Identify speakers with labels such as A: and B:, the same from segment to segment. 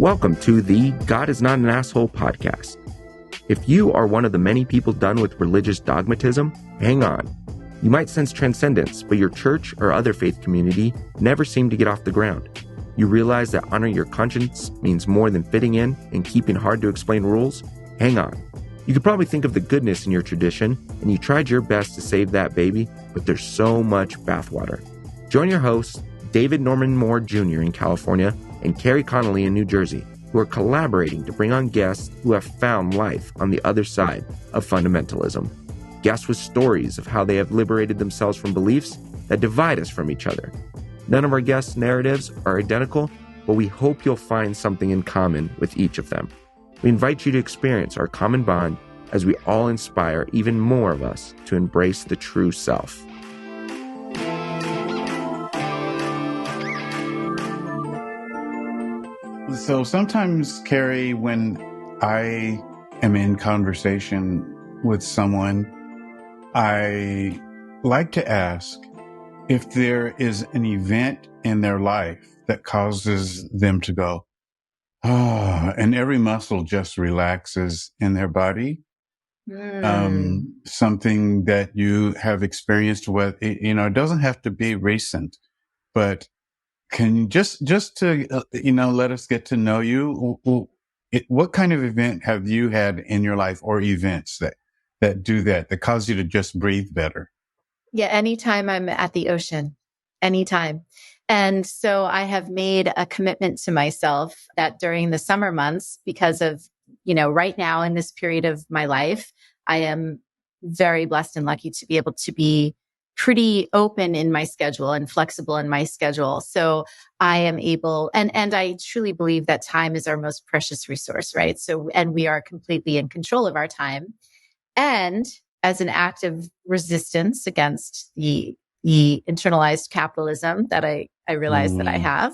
A: Welcome to the God is Not an Asshole podcast. If you are one of the many people done with religious dogmatism, hang on. You might sense transcendence, but your church or other faith community never seem to get off the ground. You realize that honoring your conscience means more than fitting in and keeping hard-to-explain rules? Hang on. You could probably think of the goodness in your tradition, and you tried your best to save that baby, but there's so much bathwater. Join your hosts, David Norman Moore Jr. in California and Kerry Connelly in New Jersey, who are collaborating to bring on guests who have found life on the other side of fundamentalism. Guests with stories of how they have liberated themselves from beliefs that divide us from each other. None of our guests' narratives are identical, but we hope you'll find something in common with each of them. We invite you to experience our common bond as we all inspire even more of us to embrace the true self.
B: So sometimes, Kerry, when I am in conversation with someone, I like to ask if there is an event in their life that causes them to go, and every muscle just relaxes in their body. Something that you have experienced with, it doesn't have to be recent, but can you just to, let us get to know you? What kind of event have you had in your life or events that do that cause you to just breathe better?
C: Yeah. Anytime I'm at the ocean, anytime. And so I have made a commitment to myself that during the summer months, because of, right now in this period of my life, I am very blessed and lucky to be able to be pretty open in my schedule and flexible in my schedule. So I am able, and I truly believe that time is our most precious resource, right? So, and we are completely in control of our time. And as an act of resistance against the internalized capitalism that I realize that I have,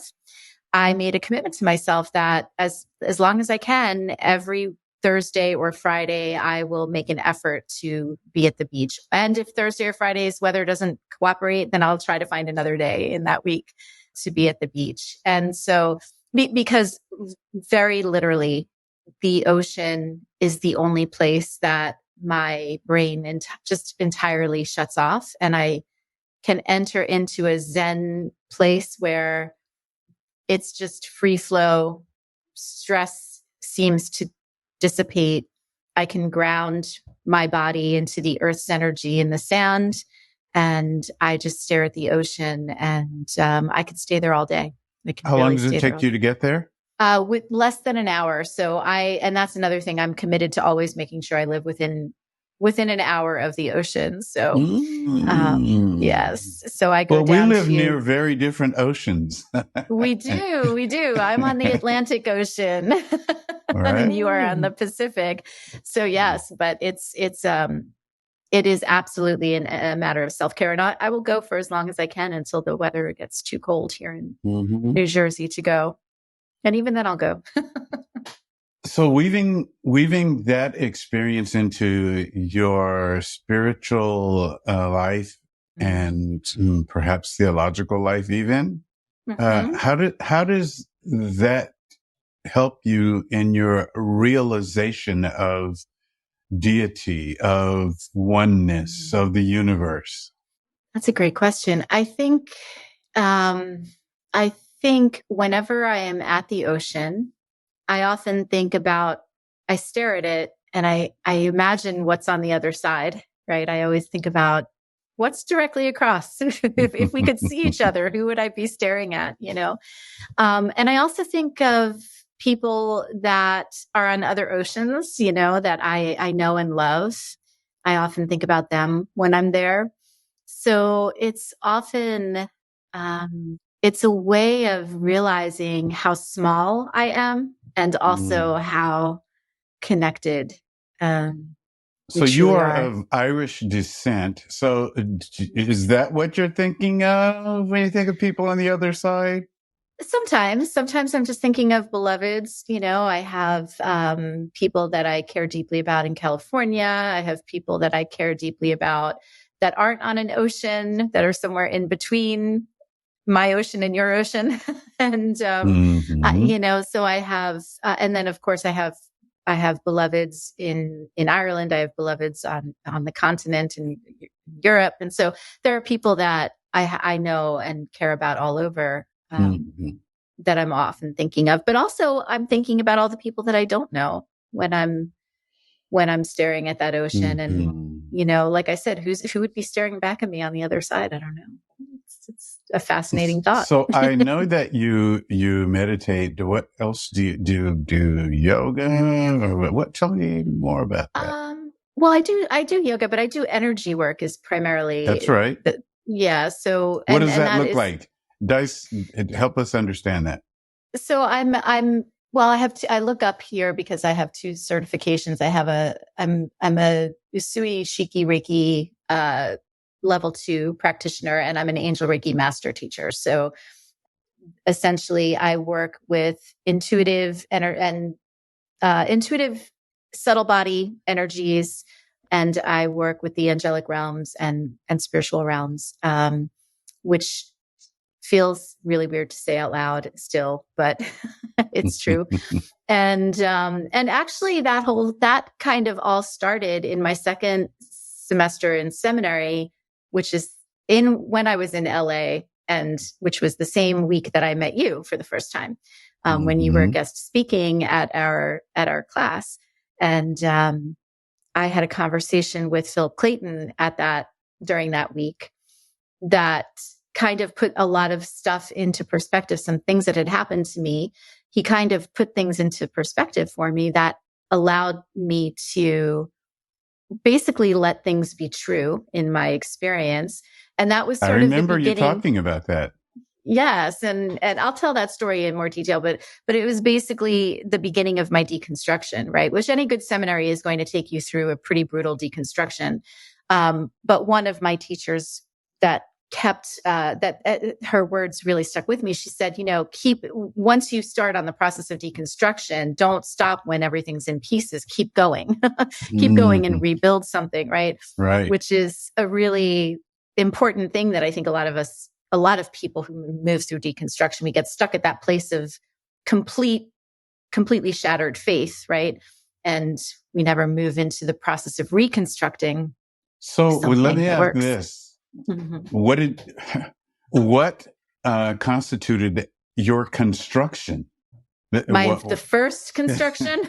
C: I made a commitment to myself that as long as I can, every Thursday or Friday, I will make an effort to be at the beach. And if Thursday or Friday's weather doesn't cooperate, then I'll try to find another day in that week to be at the beach. And so, because very literally, the ocean is the only place that my brain just entirely shuts off. And I can enter into a Zen place where it's just free flow. Stress seems to dissipate. I can ground my body into the earth's energy in the sand, and I just stare at the ocean, and I could stay there all day.
B: How long does it take you to get there?
C: With less than an hour. So and that's another thing. I'm committed to always making sure I live within an hour of the ocean. So, yes. So I go down.
B: Well, we live near very different oceans.
C: We do. I'm on the Atlantic Ocean. Right. And you are on the Pacific. So yes, but it is absolutely a matter of self-care. And I will go for as long as I can until the weather gets too cold here in New Jersey to go. And even then I'll go.
B: So weaving that experience into your spiritual life and perhaps theological life even, how does that help you in your realization of deity, of oneness, of the universe?
C: That's a great question. I think whenever I am at the ocean, I often think about, I stare at it and I imagine what's on the other side, right? I always think about what's directly across. if we could see each other, who would I be staring at, And I also think of people that are on other oceans, that I know and love. I often think about them when I'm there. So it's often, it's a way of realizing how small I am and also how connected.
B: So you are of Irish descent. So is that what you're thinking of when you think of people on the other side?
C: Sometimes I'm just thinking of beloveds. I have people that I care deeply about in California. I have people that I care deeply about that aren't on an ocean, that are somewhere in between my ocean and your ocean. And, so I have, and then of course I have beloveds in Ireland. I have beloveds on the continent in Europe. And so there are people that I know and care about all over, that I'm often thinking of, but also I'm thinking about all the people that I don't know when I'm staring at that ocean. And, like I said, who would be staring back at me on the other side? I don't know. It's a fascinating thought.
B: So I know that you meditate. What else do you do yoga or what? Tell me more about that.
C: Well, I do yoga, but I do energy work is primarily.
B: That's right.
C: So
B: what does that look like? Help us understand that.
C: So I look up here because I have 2 certifications. I'm a Usui Shiki Reiki, level 2 practitioner, and I'm an Angel Reiki master teacher. So essentially I work with intuitive intuitive subtle body energies, and I work with the angelic realms and spiritual realms, which feels really weird to say out loud still, but it's true. And actually that kind of all started in my second semester in seminary, which is when I was in LA, and which was the same week that I met you for the first time, when you were guest speaking at our class. And, I had a conversation with Philip Clayton during that week that kind of put a lot of stuff into perspective, some things that had happened to me. He kind of put things into perspective for me that allowed me to basically let things be true in my experience. And that was sort of the beginning. I remember
B: you talking about that.
C: Yes. And I'll tell that story in more detail, but it was basically the beginning of my deconstruction, right? Which any good seminary is going to take you through a pretty brutal deconstruction. But one of my teachers that kept, her words really stuck with me. She said, once you start on the process of deconstruction, don't stop when everything's in pieces. Keep going, keep going and rebuild something, right?
B: Right.
C: Which is a really important thing that I think a lot of people who move through deconstruction, we get stuck at that place of completely shattered faith, right? And we never move into the process of reconstructing.
B: So let me ask this. What constituted your construction?
C: The first construction?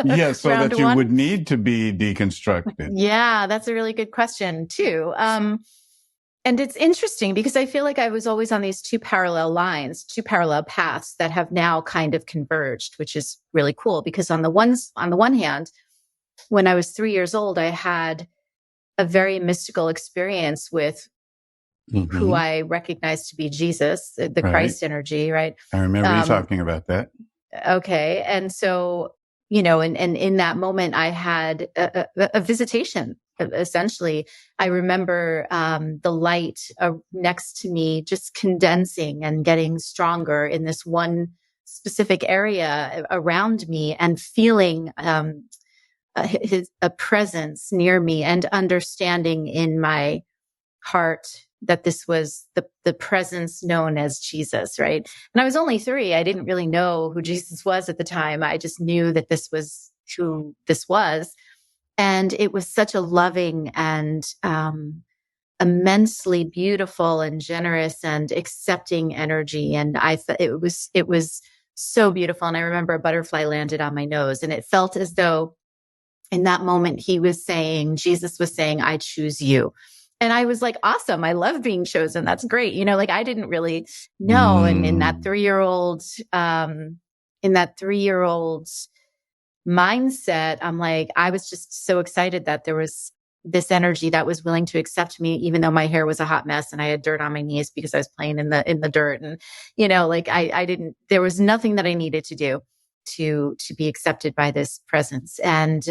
B: Yeah, so that you would need to be deconstructed.
C: Yeah, that's a really good question too. And it's interesting because I feel like I was always on these 2 parallel paths that have now kind of converged, which is really cool because on the one hand, when I was 3 years old, I had a very mystical experience with who I recognized to be Jesus, the Christ energy, right?
B: I remember you talking about that.
C: Okay. And so, and in that moment, I had a visitation. Essentially, I remember the light next to me just condensing and getting stronger in this one specific area around me, and feeling a presence near me, and understanding in my heart that this was the presence known as Jesus, right? And I was only 3. I didn't really know who Jesus was at the time. I just knew that this was who this was. And it was such a loving and immensely beautiful and generous and accepting energy. And I thought it was so beautiful. And I remember a butterfly landed on my nose, and it felt as though in that moment Jesus was saying, I choose you. And I was like, awesome. I love being chosen. That's great. I didn't really know. And in that 3-year-old, mindset, I'm like, I was just so excited that there was this energy that was willing to accept me, even though my hair was a hot mess and I had dirt on my knees because I was playing in the dirt. And, there was nothing that I needed to do to be accepted by this presence. And,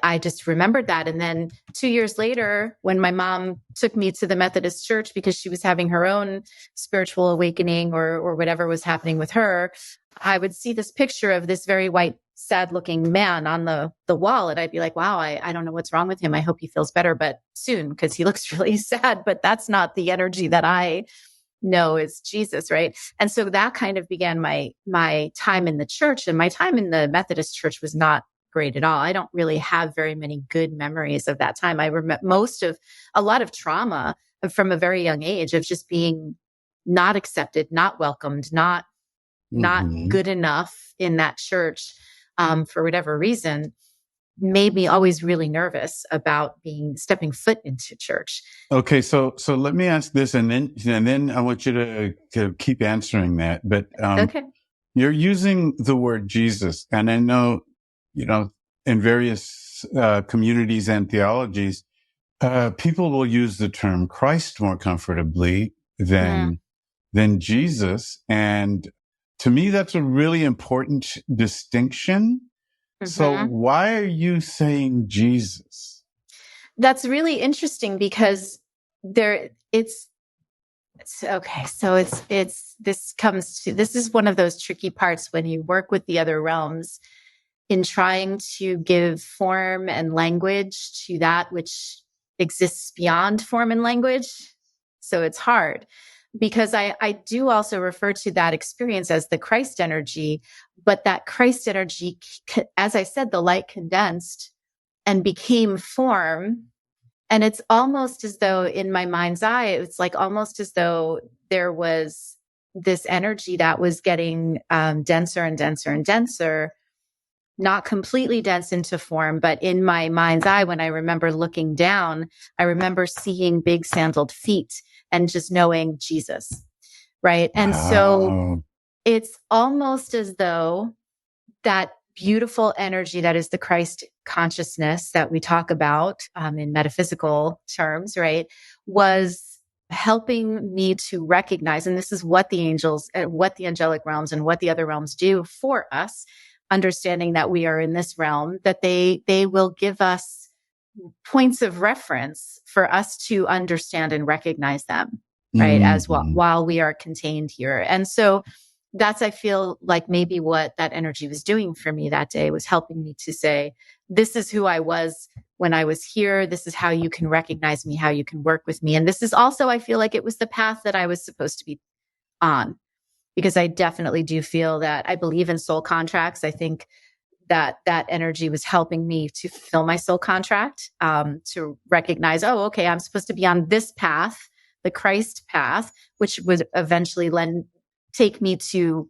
C: I just remembered that. And then 2 years later, when my mom took me to the Methodist church because she was having her own spiritual awakening or whatever was happening with her, I would see this picture of this very white, sad looking man on the wall. And I'd be like, wow, I don't know what's wrong with him. I hope he feels better, but soon, because he looks really sad. But that's not the energy that I know is Jesus, right? And so that kind of began my time in the church, and my time in the Methodist church was not great at all. I don't really have very many good memories of that time. I remember a lot of trauma from a very young age of just being not accepted, not welcomed, not good enough in that church, for whatever reason, made me always really nervous about stepping foot into church.
B: Okay, so let me ask this, and then I want you to keep answering that. But
C: Okay.
B: you're using the word Jesus, and I know, in various communities and theologies, people will use the term Christ more comfortably than Jesus, and to me, that's a really important distinction. So why are you saying Jesus?
C: That's really interesting because it's okay. So this is one of those tricky parts when you work with the other realms in trying to give form and language to that which exists beyond form and language. So it's hard because I do also refer to that experience as the Christ energy, but that Christ energy, as I said, the light condensed and became form. And it's almost as though in my mind's eye, it's like almost as though there was this energy that was getting denser and denser and denser, not completely dense into form, but in my mind's eye, when I remember looking down, I remember seeing big sandaled feet and just knowing Jesus, right? And so it's almost as though that beautiful energy that is the Christ consciousness that we talk about in metaphysical terms, right, was helping me to recognize, and this is what the angels, what the angelic realms and what the other realms do for us, understanding that we are in this realm, that they will give us points of reference for us to understand and recognize them, right, as well, while we are contained here. And so that's, I feel like maybe what that energy was doing for me that day, was helping me to say, this is who I was when I was here. This is how you can recognize me, how you can work with me. And this is also, I feel like it was the path that I was supposed to be on, because I definitely do feel that I believe in soul contracts. I think that energy was helping me to fulfill my soul contract, to recognize, oh, okay, I'm supposed to be on this path, the Christ path, which would eventually take me to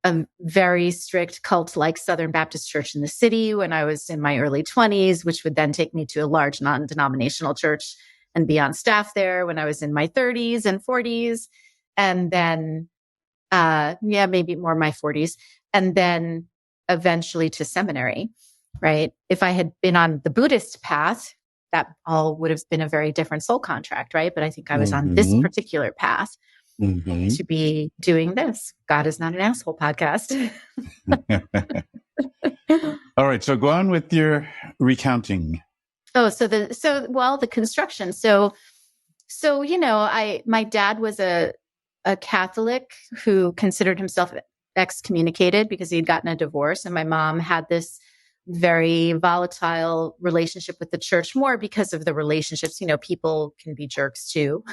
C: a very strict cult-like Southern Baptist church in the city when I was in my early 20s, which would then take me to a large non-denominational church and be on staff there when I was in my 30s and 40s. And then, maybe more my 40s. And then eventually to seminary, right? If I had been on the Buddhist path, that all would have been a very different soul contract, right? But I think I was on this particular path to be doing this. God is not an asshole podcast.
B: All right. So go on with your recounting.
C: Oh, the construction. So, my dad was a Catholic who considered himself excommunicated because he'd gotten a divorce. And my mom had this very volatile relationship with the church, more because of the relationships. People can be jerks too.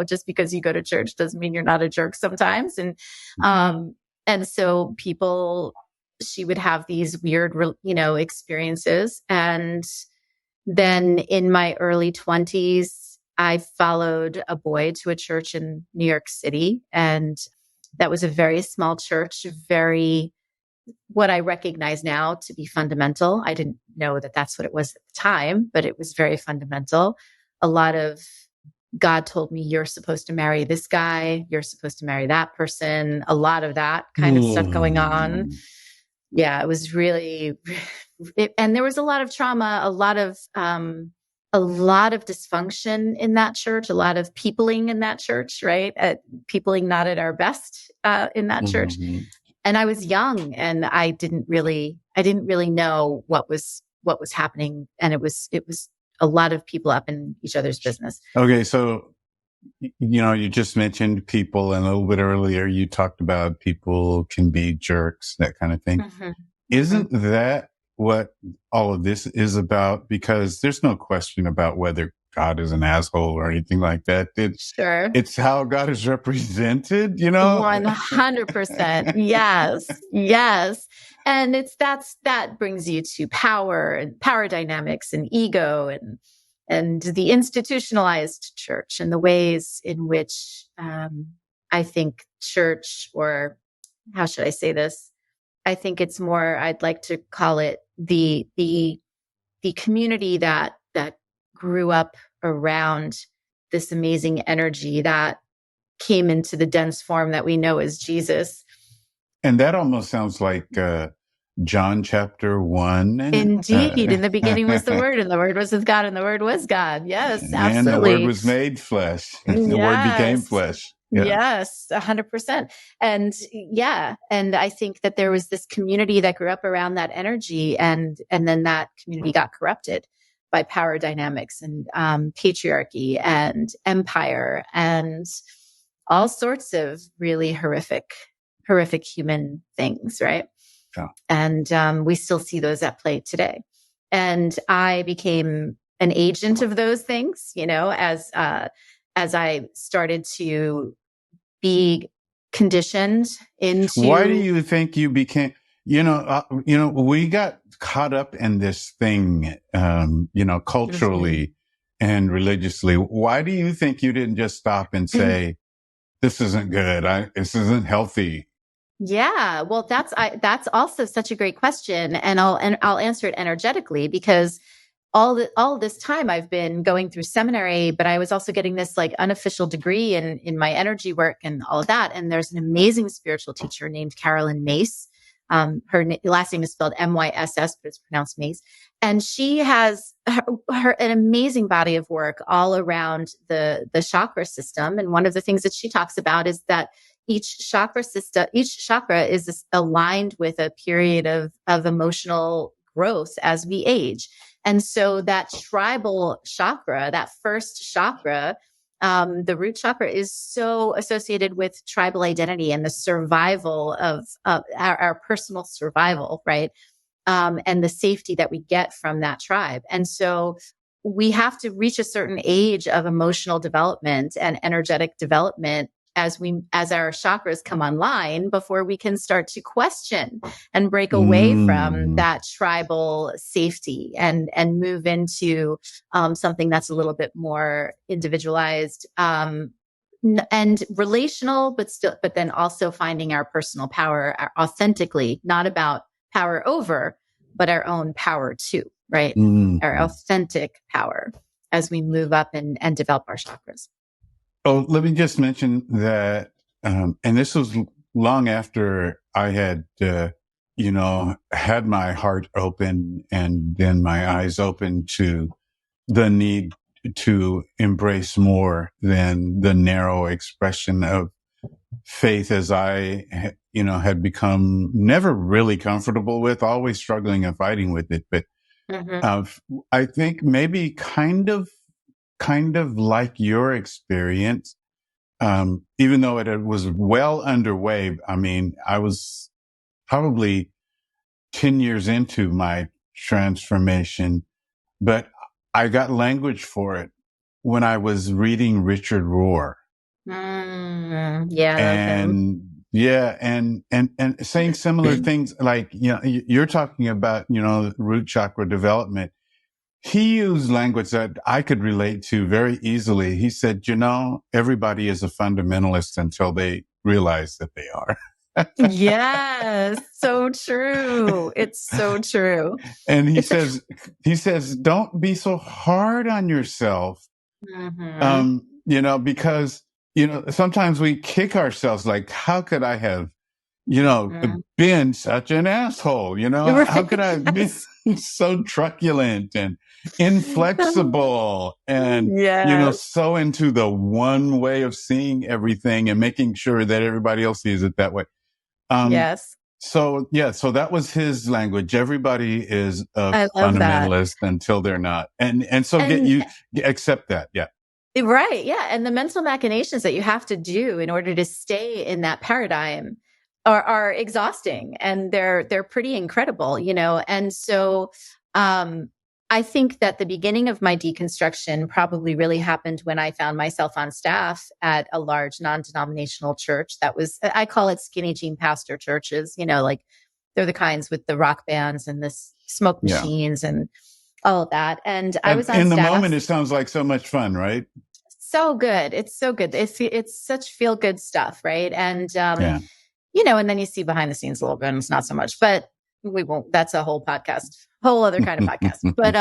C: Just because you go to church doesn't mean you're not a jerk sometimes. And so she would have these weird, experiences. And then in my early 20s, I followed a boy to a church in New York City. And that was a very small church, very what I recognize now to be fundamental. I didn't know that that's what it was at the time, but it was very fundamental. A lot of God told me, you're supposed to marry this guy. You're supposed to marry that person. A lot of that kind of stuff going on. Yeah, it was really, and there was a lot of trauma, a lot of dysfunction in that church, a lot of peopling in that church, right? Peopling not at our best in that church. And I was young, and I didn't really know what was happening, and it was a lot of people up in each other's business.
B: Okay, so you just mentioned people, and a little bit earlier you talked about people can be jerks, that kind of thing. Isn't that what all of this is about? Because there's no question about whether God is an asshole or anything like that.
C: Sure.
B: It's how God is represented, you know?
C: 100%. Yes. Yes. And that brings you to power and power dynamics and ego and the institutionalized church and the ways in which, I think church, or how should I say this? I think it's more, I'd like to call it the community that grew up around this amazing energy that came into the dense form that we know as Jesus.
B: And that almost sounds like John chapter 1.
C: Indeed. In the beginning was the Word, and the Word was with God, and the Word was God. Yes,
B: And the Word
C: absolutely.
B: was made flesh. The Word became
C: Yes.
B: flesh. Yeah.
C: Yes, 100%. And yeah, and I think that there was this community that grew up around that energy, and then that community got corrupted by power dynamics and patriarchy and empire and all sorts of really horrific human things, right?
B: Yeah.
C: And we still see those at play today. And I became an agent of those things, as I started to be conditioned into.
B: Why do you think you became? We got caught up in this thing, culturally and religiously. Why do you think you didn't just stop and say, "This isn't good. This isn't healthy"?
C: Yeah, well, that's also such a great question, and I'll answer it energetically, because all this time I've been going through seminary, but I was also getting this like unofficial degree in my energy work and all of that. And there's an amazing spiritual teacher named Carolyn Mace. Her last name is spelled Myss, but it's pronounced Mace. And she has an amazing body of work all around the chakra system. And one of the things that she talks about is that each chakra is aligned with a period of emotional growth as we age. And so that tribal chakra, that first chakra, the root chakra, is so associated with tribal identity and the survival of our personal survival, right? And the safety that we get from that tribe. And so we have to reach a certain age of emotional development and energetic development as our chakras come online before we can start to question and break away from that tribal safety and move into something that's a little bit more individualized and relational, but then also finding our personal power authentically, not about power over, but our own power too, right? Our authentic power as we move up and develop our chakras.
B: Oh, let me just mention that, and this was long after I had, had my heart open and then my eyes open to the need to embrace more than the narrow expression of faith as I, had become never really comfortable with, always struggling and fighting with it. But I think maybe kind of like your experience, even though it was well underway. I mean, I was probably 10 years into my transformation, but I got language for it when I was reading Richard Rohr.
C: Yeah, I love him.
B: And saying similar things, like, you're talking about, root chakra development. He used language that I could relate to very easily. He said, everybody is a fundamentalist until they realize that they are.
C: Yes, so true. It's so true.
B: And he says, don't be so hard on yourself. Because, sometimes we kick ourselves like, how could I have, been such an asshole?
C: Right.
B: How could I be so truculent and inflexible and, so into the one way of seeing everything and making sure that everybody else sees it that way.
C: Yes.
B: So that was his language. Everybody is a fundamentalist until they're not. And so you accept that. Yeah.
C: Right. Yeah. And the mental machinations that you have to do in order to stay in that paradigm are exhausting, and they're pretty incredible, And so, I think that the beginning of my deconstruction probably really happened when I found myself on staff at a large non-denominational church that was, I call it skinny jean pastor churches, like they're the kinds with the rock bands and the smoke
B: Yeah.
C: machines and all of that. And I was on
B: in the
C: staff.
B: moment, it sounds like so much fun, right?
C: So good. It's so good. It's such feel good stuff. Right. And,
B: Yeah.
C: and then you see behind the scenes a little bit and it's not so much, but we won't, that's a whole podcast, whole other kind of podcast. But,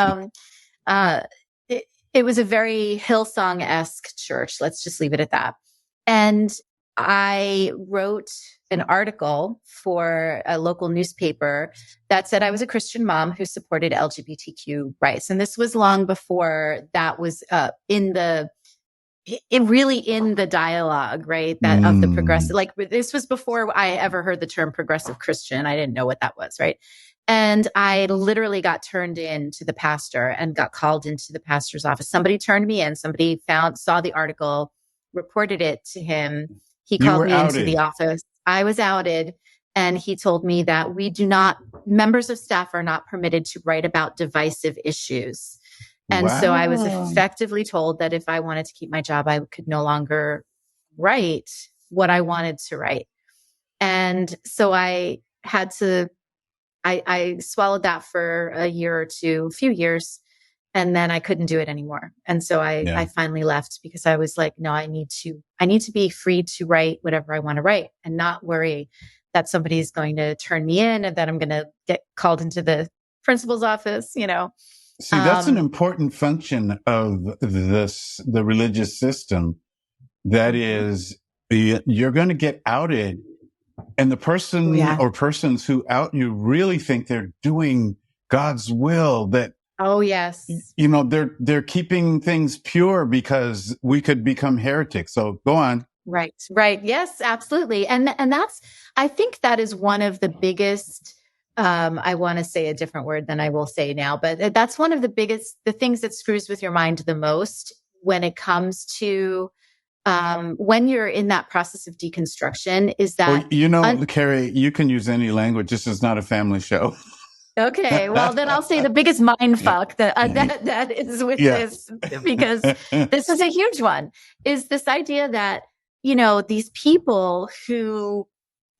C: it was a very Hillsong-esque church. Let's just leave it at that. And I wrote an article for a local newspaper that said I was a Christian mom who supported LGBTQ rights. And this was long before that was in the dialogue, right? That of the progressive, like this was before I ever heard the term progressive Christian. I didn't know what that was, right? And I literally got turned in to the pastor and got called into the pastor's office. Somebody turned me in, somebody saw the article, reported it to him. He called me into the office. I was outed. And he told me that members of staff are not permitted to write about divisive issues. And so I was effectively told that if I wanted to keep my job, I could no longer write what I wanted to write. And so I had to, I swallowed that for a year or two, a few years, and then I couldn't do it anymore. And so I finally left because I was like, no, I need to be free to write whatever I want to write and not worry that somebody's going to turn me in and that I'm going to get called into the principal's office,
B: See, that's an important function of the religious system. That is, you're going to get outed, and the person or persons who out you really think they're doing God's will. That
C: yes,
B: they're keeping things pure because we could become heretics. So go on.
C: Right. Yes, absolutely. And I think that is one of the biggest. I want to say a different word than I will say now, but that's one of the things that screws with your mind the most when it comes to, when you're in that process of deconstruction is that,
B: Kerry, you can use any language. This is not a family show.
C: Okay. Well, then I'll say the biggest mind fuck that is with this, because this is a huge one, is this idea that, these people who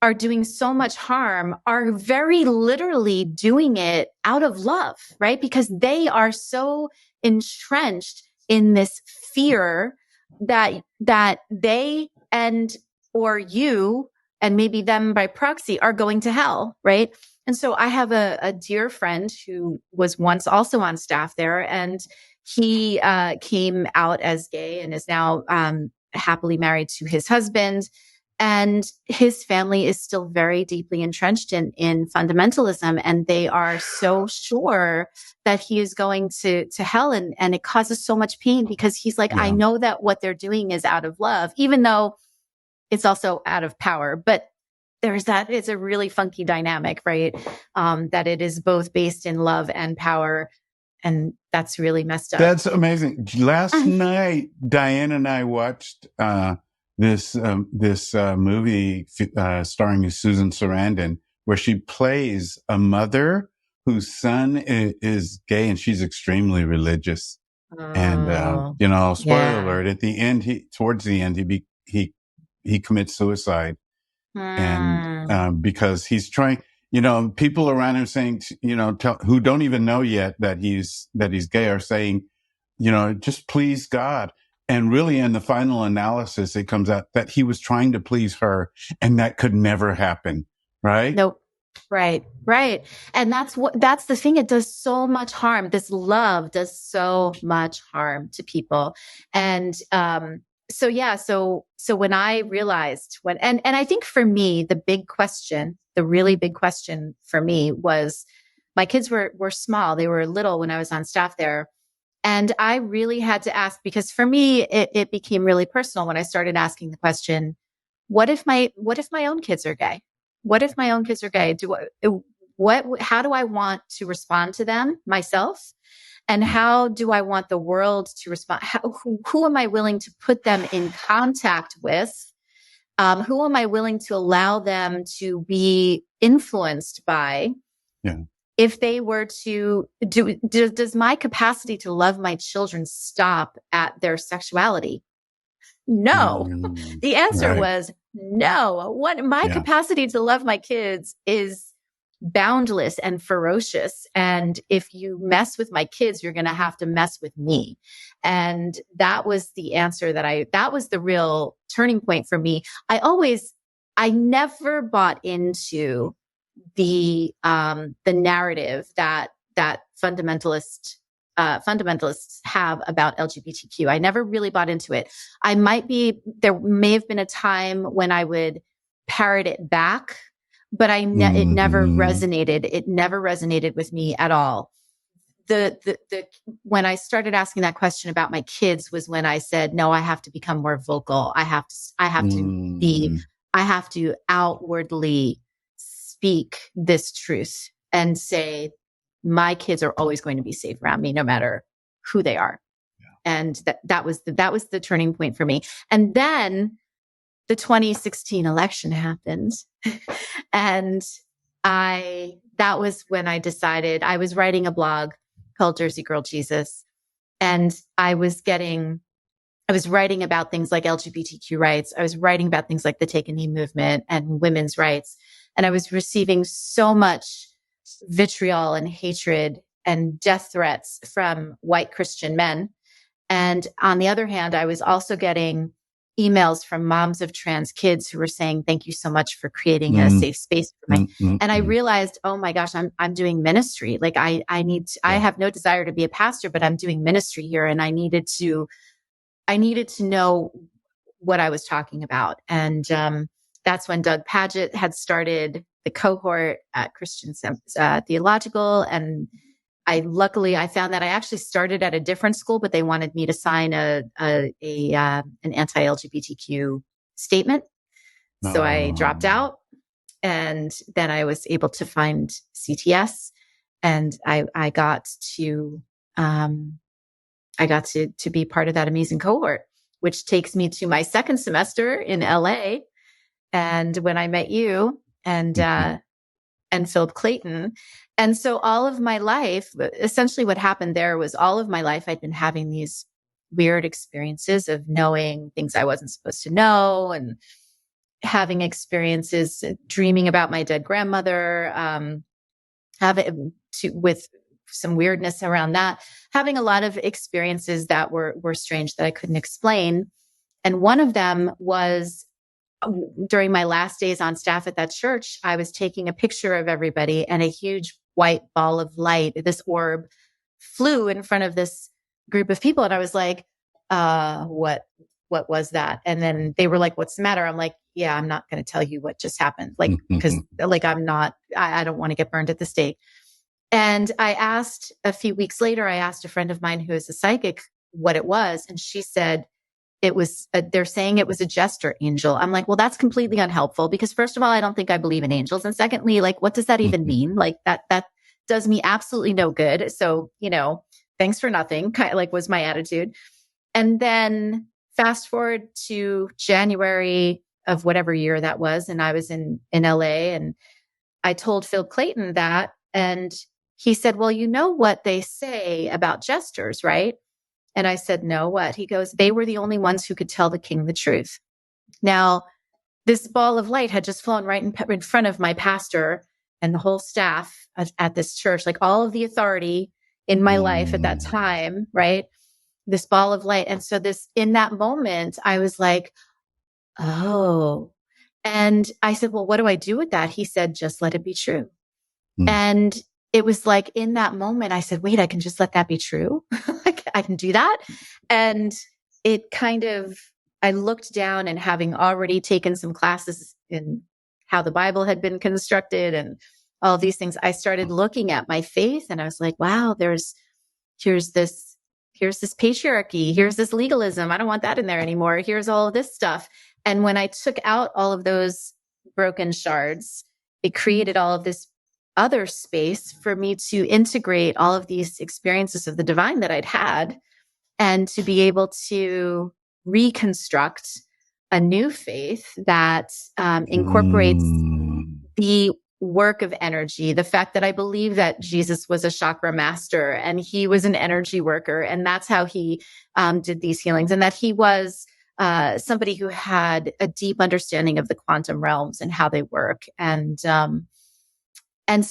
C: are doing so much harm are very literally doing it out of love, right? Because they are so entrenched in this fear that they or you and maybe them by proxy are going to hell, right? And so I have a dear friend who was once also on staff there, and he came out as gay and is now happily married to his husband. And his family is still very deeply entrenched in fundamentalism. And they are so sure that he is going to hell. And it causes so much pain because he's like, I know that what they're doing is out of love, even though it's also out of power. But there's that, it's a really funky dynamic, right? That it is both based in love and power. And that's really messed up.
B: That's amazing. Last night, Diane and I watched, this movie starring Susan Sarandon, where she plays a mother whose son is gay, and she's extremely religious. And spoiler alert: at the end, towards the end, he commits suicide, and because he's trying. People around him saying, who don't even know yet that he's gay are saying, just please God. And really, in the final analysis, it comes out that he was trying to please her, and that could never happen. Right?
C: Nope. Right. And that's the thing. It does so much harm. This love does so much harm to people. And, so when I realized and I think for me, the really big question for me was, my kids were small. They were little when I was on staff there. And I really had to ask, because for me, it became really personal when I started asking the question, what if my own kids are gay? What if my own kids are gay? How do I want to respond to them myself? And how do I want the world to respond? Who am I willing to put them in contact with? Who am I willing to allow them to be influenced by?
B: Yeah.
C: if they were to does my capacity to love my children stop at their sexuality? No. The answer
B: Right.
C: was no. My capacity to love my kids is boundless and ferocious. And if you mess with my kids, you're going to have to mess with me. And that was the answer that was the real turning point for me. I never bought into the narrative that fundamentalists have about LGBTQ. I never really bought into it. There may have been a time when I would parrot it back, but it never resonated. It never resonated with me at all. When I started asking that question about my kids was when I said, no, I have to become more vocal. I have to outwardly speak this truth and say, my kids are always going to be safe around me, no matter who they are. Yeah. And that was the turning point for me. And then the 2016 election happened. And that was when I decided. I was writing a blog called Jersey Girl Jesus. And I was writing about things like LGBTQ rights. I was writing about things like the Take a Knee movement and women's rights. And I was receiving so much vitriol and hatred and death threats from white Christian men. And on the other hand, I was also getting emails from moms of trans kids who were saying, thank you so much for creating a safe space for me. And I realized, oh my gosh, I'm doing ministry. Like I have no desire to be a pastor, but I'm doing ministry here. And I needed to know what I was talking about. And, that's when Doug Padgett had started the cohort at Christian Theological. And I found that I actually started at a different school, but they wanted me to sign an anti-LGBTQ statement. So I dropped out, and then I was able to find CTS, and I got to be part of that amazing cohort, which takes me to my second semester in LA. And when I met you and Philip Clayton. And so all of my life, essentially what happened there was all of my life, I'd been having these weird experiences of knowing things I wasn't supposed to know, and having experiences, dreaming about my dead grandmother, with some weirdness around that, having a lot of experiences that were strange that I couldn't explain. And one of them was during my last days on staff at that church, I was taking a picture of everybody, and a huge white ball of light, this orb, flew in front of this group of people. And I was like, what was that? And then they were like, what's the matter? I'm like, yeah, I'm not going to tell you what just happened. Like, because like, I don't want to get burned at the stake. And a few weeks later, I asked a friend of mine who is a psychic what it was. And she said, they're saying it was a jester angel. I'm like, well, that's completely unhelpful, because first of all, I don't think I believe in angels. And secondly, like, what does that even mean? Like that does me absolutely no good. So, thanks for nothing, kind of like was my attitude. And then fast forward to January of whatever year that was. And I was in LA, and I told Phil Clayton that, and he said, well, you know what they say about jesters, right? And I said, no, what? He goes, they were the only ones who could tell the king the truth. Now, this ball of light had just flown right in front of my pastor and the whole staff at this church, like all of the authority in my life at that time, right? This ball of light. And so in that moment, I was like, oh. And I said, well, what do I do with that? He said, just let it be true. And it was like in that moment, I said, wait, I can just let that be true. I can do that. And it I looked down, and having already taken some classes in how the Bible had been constructed and all of these things, I started looking at my faith, and I was like, wow, here's this patriarchy. Here's this legalism. I don't want that in there anymore. Here's all of this stuff. And when I took out all of those broken shards, it created all of this other space for me to integrate all of these experiences of the divine that I'd had, and to be able to reconstruct a new faith that incorporates the work of energy, the fact that I believe that Jesus was a chakra master and he was an energy worker, and that's how he did these healings, and that he was somebody who had a deep understanding of the quantum realms and how they work. And so,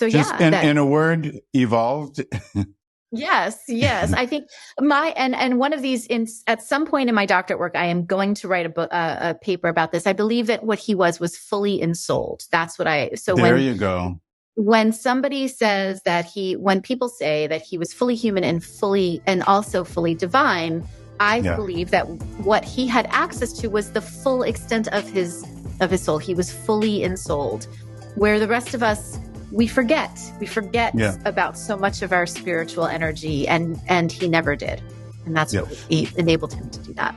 B: just
C: yeah.
B: In a word, evolved.
C: Yes. I think and one of these, at some point in my doctorate work, I am going to write a paper about this. I believe that what he was fully ensouled. That's what
B: There you go.
C: When somebody says when people say that he was fully human and also fully divine, I believe that what he had access to was the full extent of his soul. He was fully ensouled, where the rest of us, we forget about so much of our spiritual energy, and he never did. And that's what enabled him to do that.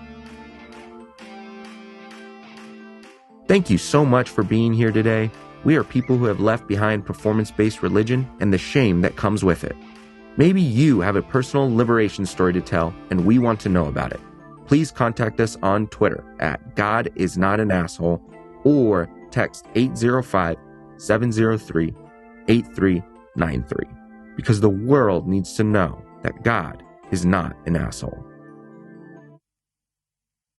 A: Thank you so much for being here today. We are people who have left behind performance-based religion and the shame that comes with it. Maybe you have a personal liberation story to tell, and we want to know about it. Please contact us on Twitter at GodIsNotAnAsshole or text 805-703-8393, because the world needs to know that God is not an asshole.